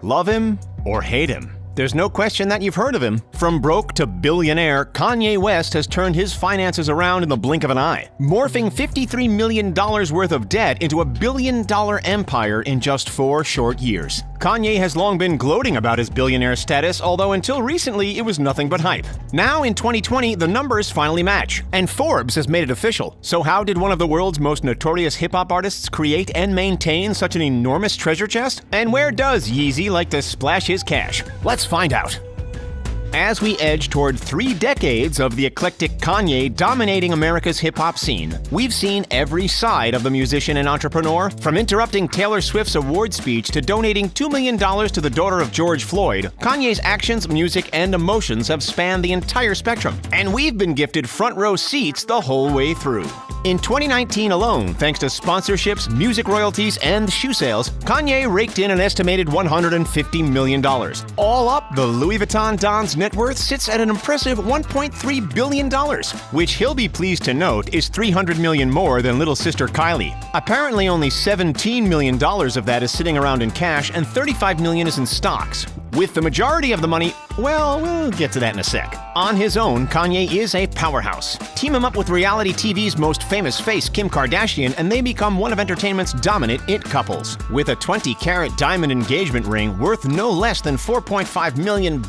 Love him or hate him, there's no question that you've heard of him. From broke to billionaire, Kanye West has turned his finances around in the blink of an eye, morphing $53 million worth of debt into $1 billion empire in just 4 short years. Kanye has long been gloating about his billionaire status, although until recently it was nothing but hype. Now in 2020, the numbers finally match, and Forbes has made it official. So how did one of the world's most notorious hip-hop artists create and maintain such an enormous treasure chest? And where does Yeezy like to splash his cash? Let's find out. As we edge toward 3 decades of the eclectic Kanye dominating America's hip-hop scene, we've seen every side of the musician and entrepreneur, from interrupting Taylor Swift's award speech to donating $2 million to the daughter of George Floyd. Kanye's actions, music, and emotions have spanned the entire spectrum, and we've been gifted front-row seats the whole way through. In 2019 alone, thanks to sponsorships, music royalties, and shoe sales, Kanye raked in an estimated $150 million. All up, the Louis Vuitton Don's net worth sits at an impressive $1.3 billion, which he'll be pleased to note is $300 million more than little sister Kylie. Apparently only $17 million of that is sitting around in cash and $35 million is in stocks. With the majority of the money, well, we'll get to that in a sec. On his own, Kanye is a powerhouse. Team him up with reality TV's most famous face, Kim Kardashian, and they become one of entertainment's dominant it couples. With a 20-carat diamond engagement ring worth no less than $4.5 million,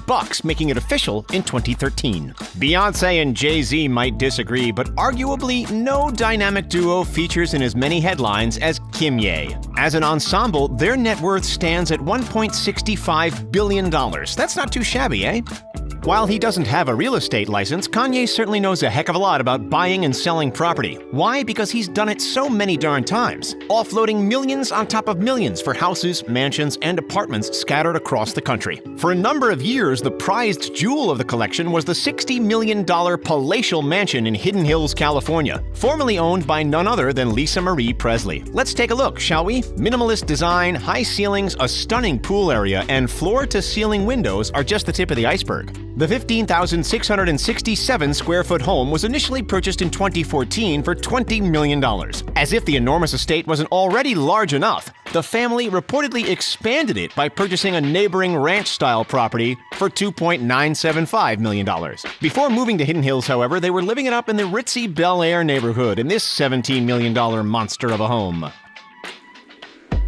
making it official in 2013. Beyonce and Jay-Z might disagree, but arguably no dynamic duo features in as many headlines as Kimye. As an ensemble, their net worth stands at $1.65 billion. That's not too shabby, eh? While he doesn't have a real estate license, Kanye certainly knows a heck of a lot about buying and selling property. Why? Because he's done it so many darn times, offloading millions on top of millions for houses, mansions, and apartments scattered across the country. For a number of years, the prized jewel of the collection was the $60 million palatial mansion in Hidden Hills, California, formerly owned by none other than Lisa Marie Presley. Let's take a look, shall we? Minimalist design, high ceilings, a stunning pool area, and floor-to-ceiling windows are just the tip of the iceberg. The 15,667 square foot home was initially purchased in 2014 for $20 million. As if the enormous estate wasn't already large enough, the family reportedly expanded it by purchasing a neighboring ranch-style property for $2.975 million. Before moving to Hidden Hills, however, they were living it up in the ritzy Bel Air neighborhood in this $17 million monster of a home.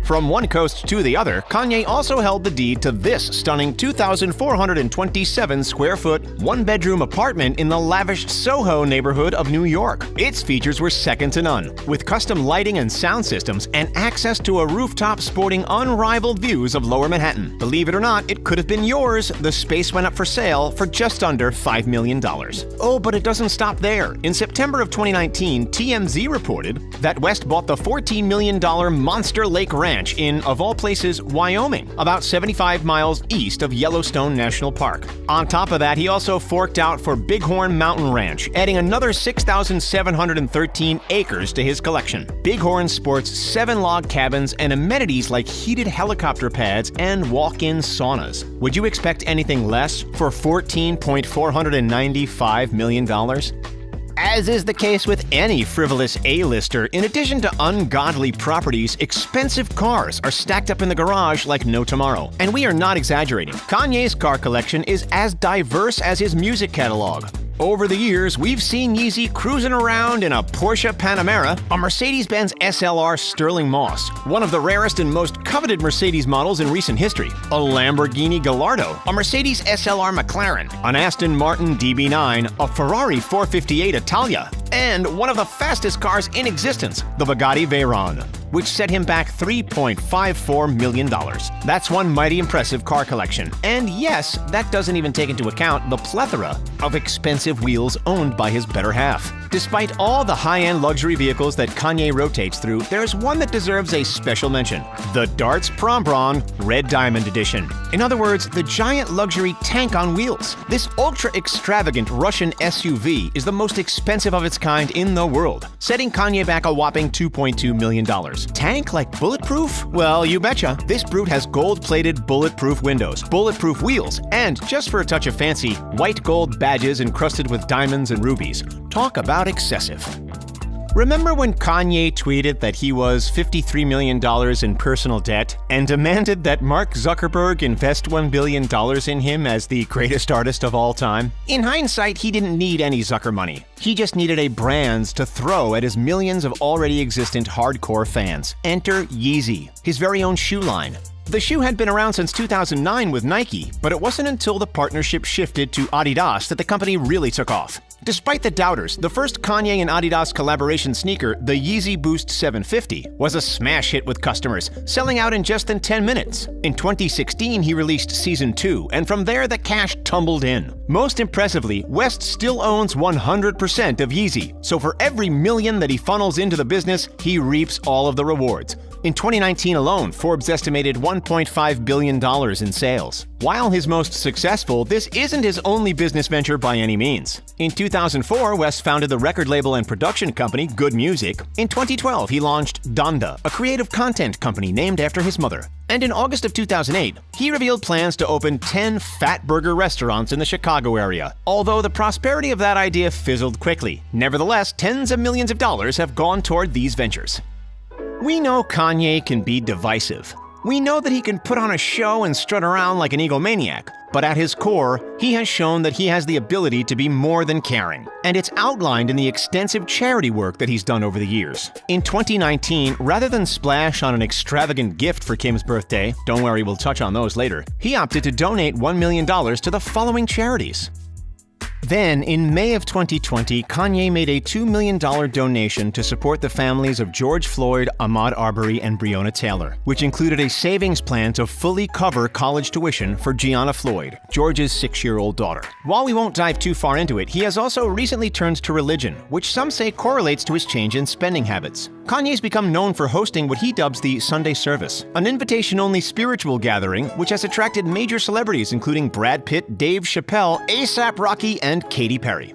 From one coast to the other, Kanye also held the deed to this stunning 2,427 square foot, 1-bedroom apartment in the lavish Soho neighborhood of New York. Its features were second to none, with custom lighting and sound systems and access to a rooftop sporting unrivaled views of Lower Manhattan. Believe it or not, it could have been yours. The space went up for sale for just under $5 million. Oh, but it doesn't stop there. In September of 2019, TMZ reported that West bought the $14 million Monster Lake Ranch in, of all places, Wyoming, about 75 miles east of Yellowstone National Park. On top of that, he also forked out for Bighorn Mountain Ranch, adding another 6,713 acres to his collection. Bighorn sports 7 log cabins and amenities like heated helicopter pads and walk-in saunas. Would you expect anything less for $14.495 million? As is the case with any frivolous A-lister, in addition to ungodly properties, expensive cars are stacked up in the garage like no tomorrow. And we are not exaggerating. Kanye's car collection is as diverse as his music catalog. Over the years, we've seen Yeezy cruising around in a Porsche Panamera, a Mercedes-Benz SLR Sterling Moss, one of the rarest and most coveted Mercedes models in recent history, a Lamborghini Gallardo, a Mercedes SLR McLaren, an Aston Martin DB9, a Ferrari 458 Italia, and one of the fastest cars in existence, the Bugatti Veyron, which set him back $3.54 million. That's one mighty impressive car collection. And yes, that doesn't even take into account the plethora of expensive wheels owned by his better half. Despite all the high-end luxury vehicles that Kanye rotates through, there's one that deserves a special mention: the Darts Prom Bron Red Diamond Edition. In other words, the giant luxury tank on wheels. This ultra-extravagant Russian SUV is the most expensive of its kind in the world, setting Kanye back a whopping $2.2 million. Tank like bulletproof? Well, you betcha. This brute has gold-plated bulletproof windows, bulletproof wheels, and, just for a touch of fancy, white gold badges encrusted with diamonds and rubies. Talk about excessive. Remember when Kanye tweeted that he was $53 million in personal debt and demanded that Mark Zuckerberg invest $1 billion in him as the greatest artist of all time? In hindsight, he didn't need any Zucker money. He just needed a brand to throw at his millions of already existent hardcore fans. Enter Yeezy, his very own shoe line. The shoe had been around since 2009 with Nike, but it wasn't until the partnership shifted to Adidas that the company really took off. Despite the doubters, the first Kanye and Adidas collaboration sneaker, the Yeezy Boost 750, was a smash hit with customers, selling out in just 10 minutes. In 2016, he released Season 2, and from there the cash tumbled in. Most impressively, West still owns 100% of Yeezy, so for every million that he funnels into the business, he reaps all of the rewards. In 2019 alone, Forbes estimated $1.5 billion in sales. While his most successful, this isn't his only business venture by any means. In 2004, West founded the record label and production company Good Music. In 2012, he launched Donda, a creative content company named after his mother. And in August of 2008, he revealed plans to open 10 fat burger restaurants in the Chicago area, although the prosperity of that idea fizzled quickly. Nevertheless, tens of millions of dollars have gone toward these ventures. We know Kanye can be divisive. We know that he can put on a show and strut around like an egomaniac, but at his core, he has shown that he has the ability to be more than caring, and it's outlined in the extensive charity work that he's done over the years. In 2019, rather than splash on an extravagant gift for Kim's birthday, don't worry, we'll touch on those later, he opted to donate $1 million to the following charities. Then, in May of 2020, Kanye made a $2 million donation to support the families of George Floyd, Ahmaud Arbery, and Breonna Taylor, which included a savings plan to fully cover college tuition for Gianna Floyd, George's 6-year-old daughter. While we won't dive too far into it, he has also recently turned to religion, which some say correlates to his change in spending habits. Kanye's become known for hosting what he dubs the Sunday Service, an invitation-only spiritual gathering which has attracted major celebrities including Brad Pitt, Dave Chappelle, A$AP Rocky, and Katy Perry.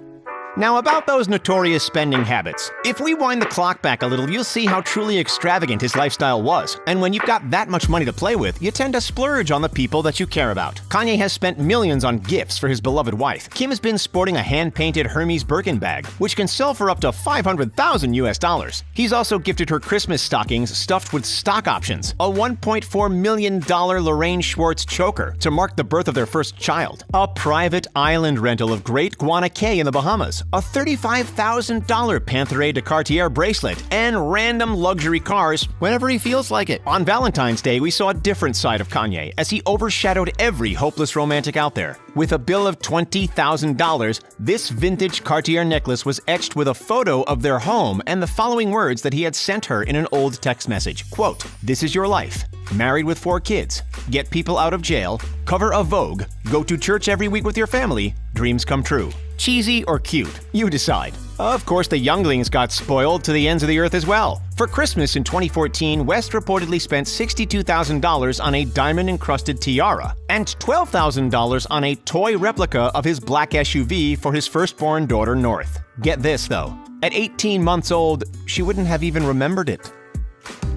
Now about those notorious spending habits. If we wind the clock back a little, you'll see how truly extravagant his lifestyle was. And when you've got that much money to play with, you tend to splurge on the people that you care about. Kanye has spent millions on gifts for his beloved wife. Kim has been sporting a hand-painted Hermes Birkin bag, which can sell for up to $500,000. He's also gifted her Christmas stockings stuffed with stock options, a $1.4 million Lorraine Schwartz choker to mark the birth of their first child, a private island rental of Great Guana Cay in the Bahamas, a $35,000 Panerai de Cartier bracelet, and random luxury cars whenever he feels like it. On Valentine's Day, we saw a different side of Kanye as he overshadowed every hopeless romantic out there. With a bill of $20,000, this vintage Cartier necklace was etched with a photo of their home and the following words that he had sent her in an old text message. Quote, "This is your life. Married with 4 kids. Get people out of jail. Cover of Vogue. Go to church every week with your family. Dreams come true." Cheesy or cute? You decide. Of course, the younglings got spoiled to the ends of the earth as well. For Christmas in 2014, West reportedly spent $62,000 on a diamond-encrusted tiara and $12,000 on a toy replica of his black SUV for his firstborn daughter, North. Get this, though. At 18 months old, she wouldn't have even remembered it.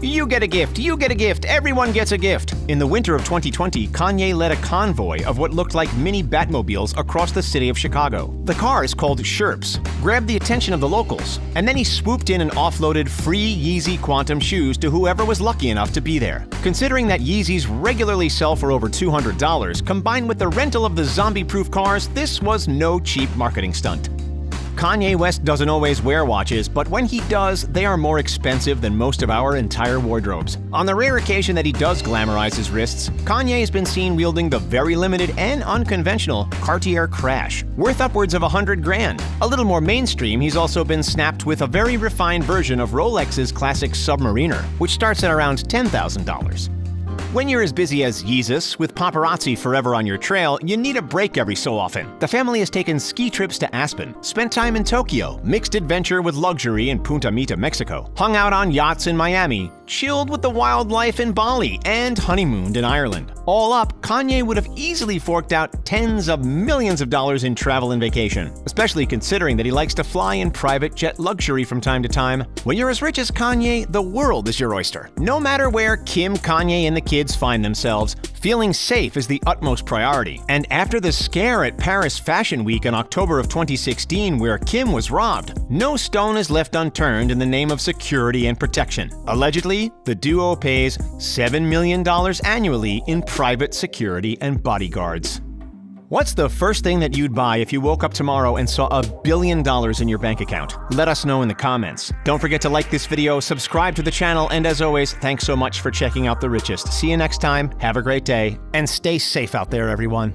You get a gift, you get a gift, everyone gets a gift. In the winter of 2020, Kanye led a convoy of what looked like mini Batmobiles across the city of Chicago. The cars, called Sherps, grabbed the attention of the locals, and then he swooped in and offloaded free Yeezy Quantum shoes to whoever was lucky enough to be there. Considering that Yeezys regularly sell for over $200, combined with the rental of the zombie-proof cars, this was no cheap marketing stunt. Kanye West doesn't always wear watches, but when he does, they are more expensive than most of our entire wardrobes. On the rare occasion that he does glamorize his wrists, Kanye has been seen wielding the very limited and unconventional Cartier Crash, worth upwards of $100,000. A little more mainstream, he's also been snapped with a very refined version of Rolex's classic Submariner, which starts at around $10,000. When you're as busy as Yeezus, with paparazzi forever on your trail, you need a break every so often. The family has taken ski trips to Aspen, spent time in Tokyo, mixed adventure with luxury in Punta Mita, Mexico, hung out on yachts in Miami, chilled with the wildlife in Bali, and honeymooned in Ireland. All up, Kanye would have easily forked out tens of millions of dollars in travel and vacation, especially considering that he likes to fly in private jet luxury from time to time. When you're as rich as Kanye, the world is your oyster. No matter where Kim, Kanye, and the kids find themselves, Feeling safe is the utmost priority. And after the scare at Paris Fashion Week in October of 2016 where Kim was robbed, no stone is left unturned in the name of security and protection. Allegedly, the duo pays $7 million annually in private security and bodyguards. What's the first thing that you'd buy if you woke up tomorrow and saw $1 billion in your bank account? Let us know in the comments. Don't forget to like this video, subscribe to the channel, and as always, thanks so much for checking out The Richest. See you next time, have a great day, and stay safe out there, everyone.